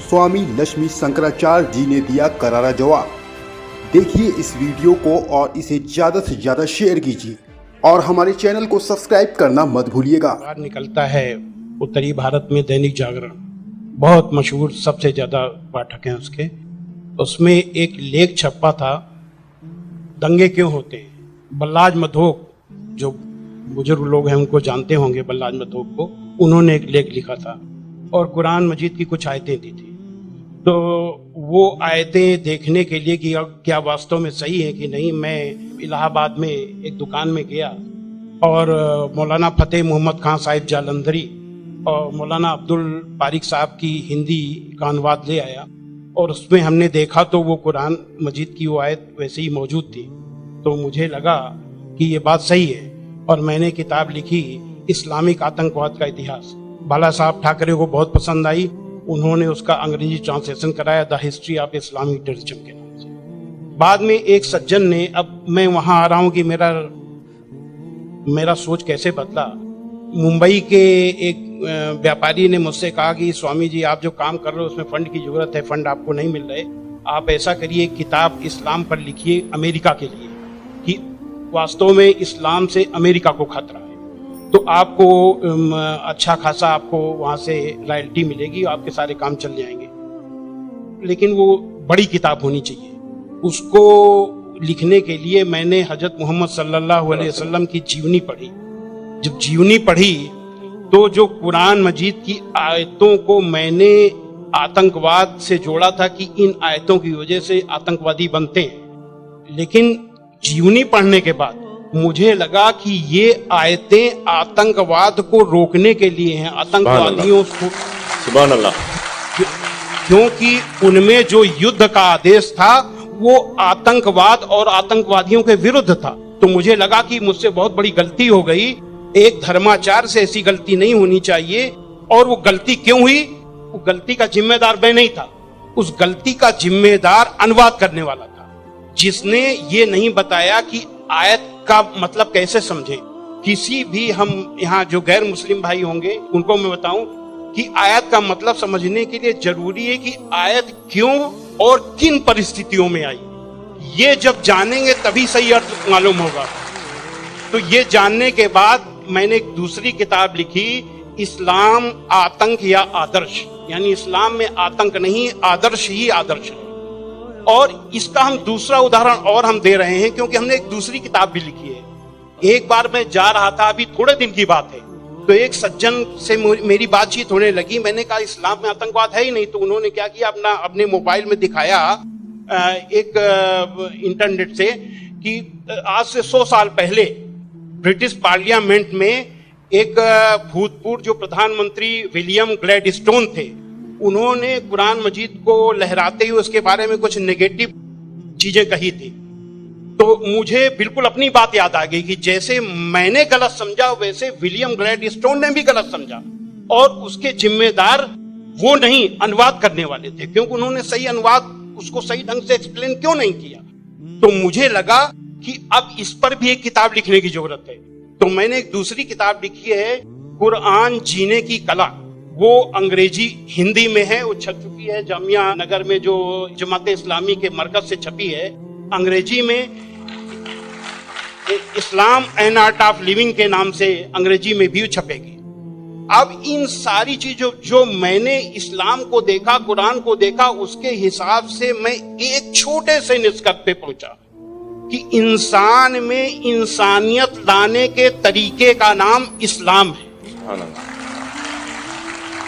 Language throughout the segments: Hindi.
स्वामी लक्ष्मी शंकराचार्य जी ने दिया करारा जवाब। देखिए इस वीडियो को और इसे ज्यादा से ज्यादा शेयर कीजिए और हमारे चैनल को सब्सक्राइब करना मत भूलिएगा। बाहर निकलता है उत्तरी भारत में दैनिक जागरण, बहुत मशहूर, सबसे ज्यादा पाठक हैं उसके। उसमें एक लेख छपा था, दंगे क्यों होते हैं। बल्लाज मधोक, जो बुजुर्ग लोग हैं उनको जानते होंगे, बल्लाज मधोक को, उन्होंने एक लेख लिखा था और कुरान मजीद की कुछ आयतें दी थी। तो वो आयतें देखने के लिए कि क्या वास्तव में सही है कि नहीं, मैं इलाहाबाद में एक दुकान में गया और मौलाना फतेह मोहम्मद खान साहिब जालंधरी और मौलाना अब्दुल पारिक साहब की हिंदी का अनुवाद ले आया और उसमें हमने देखा तो वो कुरान मजीद की वो आयत वैसे ही मौजूद थी। तो मुझे लगा कि ये बात सही है और मैंने किताब लिखी, इस्लामिक आतंकवाद का इतिहास। बाला साहब ठाकरे को बहुत पसंद आई, उन्होंने उसका अंग्रेजी ट्रांसलेशन कराया, the history of Islamic terrorism के नाम से। बाद में एक सज्जन ने, अब मैं वहां आ रहा हूं कि मेरा सोच कैसे बदला। मुंबई के एक व्यापारी ने मुझसे कहा कि स्वामी जी आप जो काम कर रहे हो उसमें फंड की जरूरत है, फंड आपको नहीं मिल रहे, आप ऐसा करिए किताब इस्लाम पर लिखिए अमेरिका के लिए कि वास्तव में इस्लाम से अमेरिका को खतरा है, तो आपको अच्छा खासा आपको वहां से रॉयल्टी मिलेगी, आपके सारे काम चल जाएंगे। लेकिन वो बड़ी किताब होनी चाहिए। उसको लिखने के लिए मैंने हजरत मोहम्मद सल्लल्लाहु अलैहि वसल्लम की जीवनी पढ़ी। जब जीवनी पढ़ी तो जो कुरान मजीद की आयतों को मैंने आतंकवाद से जोड़ा था कि इन आयतों की वजह से आतंकवादी बनते हैं, लेकिन जीवनी पढ़ने के बाद मुझे लगा कि ये आयतें आतंकवाद को रोकने के लिए हैं, आतंकवादियों को, सुभान अल्लाह, क्योंकि उनमें जो युद्ध का आदेश था वो आतंकवाद और आतंकवादियों के विरुद्ध था। तो मुझे लगा कि मुझसे बहुत बड़ी गलती हो गई, एक धर्माचार्य से ऐसी गलती नहीं होनी चाहिए। और वो गलती क्यों हुई? वो गलती का जिम्मेदार मैं नहीं था, उस गलती का जिम्मेदार अनुवाद करने वाला था, जिसने ये नहीं बताया कि आयत का मतलब कैसे समझे। किसी भी, हम यहाँ जो गैर मुस्लिम भाई होंगे उनको मैं बताऊं कि आयत का मतलब समझने के लिए जरूरी है कि आयत क्यों और किन परिस्थितियों में आई। ये जब जानेंगे तभी सही अर्थ मालूम होगा। तो ये जानने के बाद मैंने एक दूसरी किताब लिखी, इस्लाम आतंक या आदर्श, यानी इस्लाम में आतंक नहीं, आदर्श ही आदर्श है। और इसका हम दूसरा उदाहरण और हम दे रहे हैं क्योंकि हमने एक दूसरी किताब भी लिखी है। एक बार मैं जा रहा था, अभी थोड़े दिन की बात है, तो एक सज्जन से मेरी बातचीत होने लगी। मैंने कहा इस्लाम में आतंकवाद है ही नहीं। तो उन्होंने क्या किया, अपने मोबाइल में दिखाया एक इंटरनेट से कि आज से 100 साल पहले ब्रिटिश पार्लियामेंट में एक भूतपूर्व जो प्रधानमंत्री विलियम ग्लैडस्टोन थे, उन्होंने कुरान मजीद को लहराते हुए उसके बारे में कुछ नेगेटिव चीजें कही थी। तो मुझे बिल्कुल अपनी बात याद आ गई कि जैसे मैंने गलत समझा वैसे विलियम ग्लैडस्टोन ने भी गलत समझा, और उसके जिम्मेदार वो नहीं, अनुवाद करने वाले थे, क्योंकि उन्होंने सही अनुवाद उसको सही ढंग से एक्सप्लेन क्यों नहीं किया। तो मुझे लगा कि अब इस पर भी एक किताब लिखने की जरूरत है। तो मैंने एक दूसरी किताब लिखी है, कुरान जीने की कला। वो अंग्रेजी हिंदी में है, वो छप चुकी है जामिया नगर में, जो जमात इस्लामी के मरकज से छपी है। अंग्रेजी में इस्लाम एन आर्ट ऑफ लिविंग के नाम से अंग्रेजी में भी छपेगी। अब इन सारी चीजों जो मैंने इस्लाम को देखा, कुरान को देखा, उसके हिसाब से मैं एक छोटे से निष्कर्ष पे पहुंचा कि इंसान में इंसानियत लाने के तरीके का नाम इस्लाम है।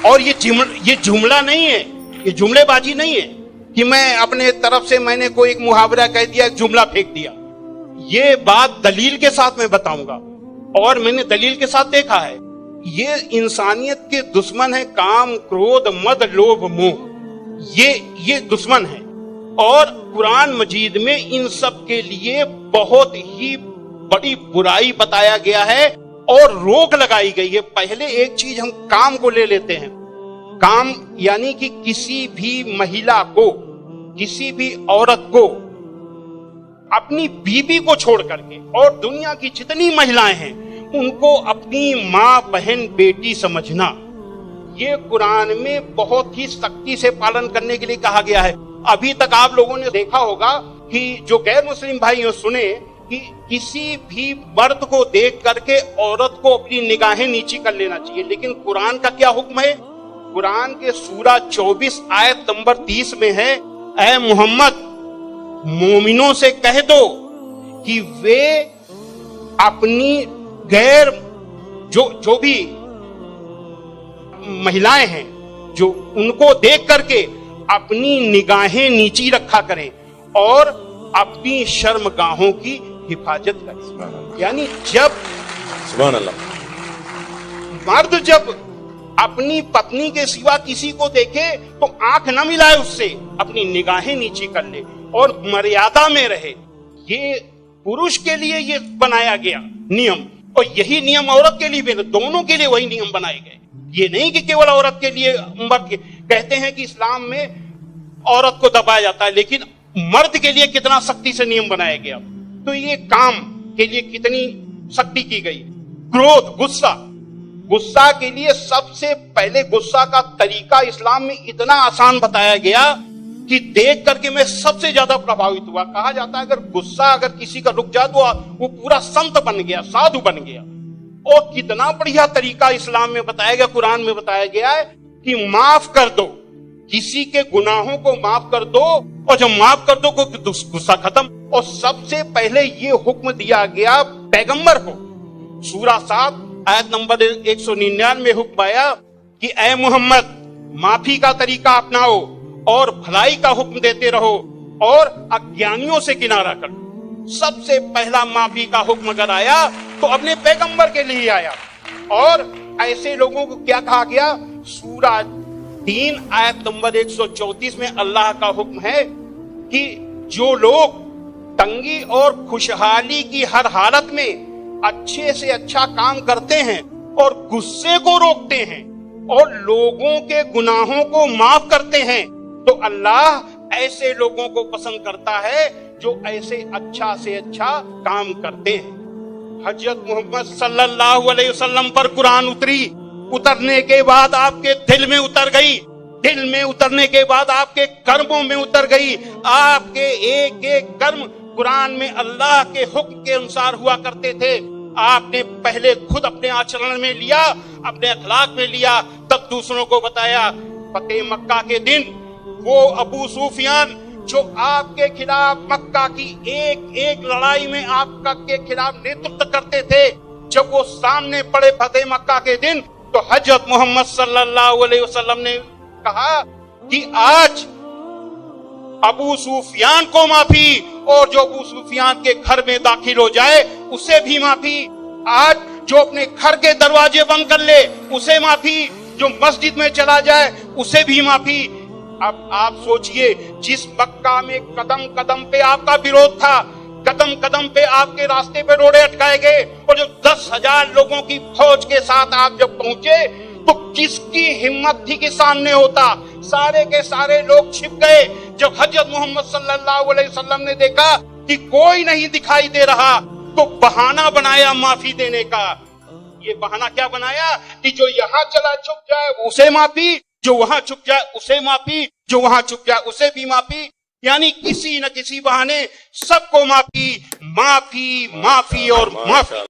और ये जुमला नहीं है, ये जुमलेबाजी नहीं है कि मैं अपने तरफ से मैंने कोई एक मुहावरा कह दिया, एक जुमला फेंक दिया। ये बात दलील के साथ मैं बताऊंगा, और मैंने दलील के साथ देखा है। ये इंसानियत के दुश्मन है, काम, क्रोध, मद, लोभ, मोह, ये दुश्मन है। और कुरान मजीद में इन सब के लिए बहुत ही बड़ी बुराई बताया गया है और रोक लगाई गई है। पहले एक चीज हम काम को ले लेते हैं, काम यानी कि किसी भी महिला को, किसी भी औरत को अपनी बीबी को छोड़ करके और दुनिया की जितनी महिलाएं हैं उनको अपनी माँ, बहन, बेटी समझना, ये कुरान में बहुत ही सख्ती से पालन करने के लिए कहा गया है। अभी तक आप लोगों ने देखा होगा कि जो गैर मुस्लिम भाई हो सुने कि किसी भी मर्द को देख करके औरत को अपनी निगाहें नीची कर लेना चाहिए, लेकिन कुरान का क्या हुक्म है? कुरान के सूरा 24 आयत नंबर 30 में है, ऐ मोहम्मद मोमिनों से कह दो कि वे अपनी गैर जो भी महिलाएं हैं जो उनको देख करके अपनी निगाहें नीची रखा करें और अपनी शर्मगाहों की हिफाजत करें। यानी जब सुभान अल्लाह, मर्द जब अपनी पत्नी के सिवा किसी को देखे तो आंख न मिलाए उससे, अपनी निगाहें नीची कर ले और मर्यादा में रहे। ये पुरुष के लिए ये बनाया गया नियम, और यही नियम औरत के लिए भी, दोनों के लिए वही नियम बनाए गए। ये नहीं कि केवल औरत के लिए। मर्द कहते हैं कि इस्लाम में औरत को दबाया जाता है, लेकिन मर्द के लिए कितना सख्ती से नियम बनाया गया। तो ये काम के लिए कितनी सख्ती की गई। क्रोध, गुस्सा के लिए सबसे पहले गुस्सा का तरीका इस्लाम में इतना आसान बताया गया कि देख करके मैं सबसे ज्यादा प्रभावित हुआ। कहा जाता है अगर गुस्सा अगर किसी का रुक जाए तो वो पूरा संत बन गया, साधु बन गया। और कितना बढ़िया तरीका इस्लाम में बताया गया, कुरान में बताया गया है कि माफ कर दो, किसी के गुनाहों को माफ कर दो, और जब माफ कर दो गुस्सा खत्म। और सबसे पहले ये हुक्म दिया गया पैगंबर को। सूरा 7 आयत नंबर 199 में हुक्म आया कि ऐ मोहम्मद माफी का तरीका अपनाओ और भलाई का हुक्म देते रहो और अज्ञानियों से किनारा करो। सबसे पहला माफी का हुक्म अगर आया तो अपने पैगंबर के लिए आया। और ऐसे लोगों को क्या कहा गया? सूरा 3 आयत नंबर 134 में अल्लाह का हुक्म है कि जो लोग तंगी और खुशहाली की हर हालत में अच्छे से अच्छा काम करते हैं और गुस्से को रोकते हैं और लोगों के गुनाहों को माफ करते हैं, तो अल्लाह ऐसे लोगों को पसंद करता है जो ऐसे अच्छा से अच्छा काम करते हैं। हजरत मोहम्मद सल्लल्लाहु अलैहि वसल्लम पर कुरान उतरी, उतरने के बाद आपके दिल में उतर गई, दिल में उतरने के बाद आपके कर्मों में उतर गई। आपके एक एक कर्म कुरान में अल्लाह के हुक्म के अनुसार हुआ करते थे। आपने पहले खुद अपने आचरण में लिया, अपने अखलाक में लिया, तब दूसरों को बताया। फतेह मक्का के दिन वो अबू सुफियान जो आपके खिलाफ मक्का की एक एक लड़ाई में आपका के खिलाफ नेतृत्व करते थे, जब वो सामने पड़े फतेह मक्का के दिन, तो हजरत मोहम्मद सल्लल्लाहु अलैहि वसल्लम ने कहा कि आज अबू सुफियान को माफी, और जो अबू सुफियान के घर में दाखिल हो जाए उसे भी माफी। आज जो अपने घर के दरवाजे बंद कर ले उसे माफी, जो मस्जिद में चला जाए उसे भी माफी। अब आप सोचिए, जिस मक्का में कदम कदम पे आपका विरोध था, कदम कदम पे आपके रास्ते पे रोड़े अटकाए गए, और जब 10,000 लोगों की फौज के साथ आप जब पहुंचे तो किसकी हिम्मत थी कि सामने होता? सारे के सारे लोग छिप गए। जब हजरत मोहम्मद सल्लल्लाहु अलैहि वसल्लम ने देखा कि कोई नहीं दिखाई दे रहा, तो बहाना बनाया माफी देने का। ये बहाना क्या बनाया कि जो यहाँ चला छुप जाए उसे माफी, जो वहां छुप जाए उसे माफी, जो वहां छुप जाए उसे भी माफी। यानी किसी न किसी बहाने सबको माफी, माफी, माफी और माफी।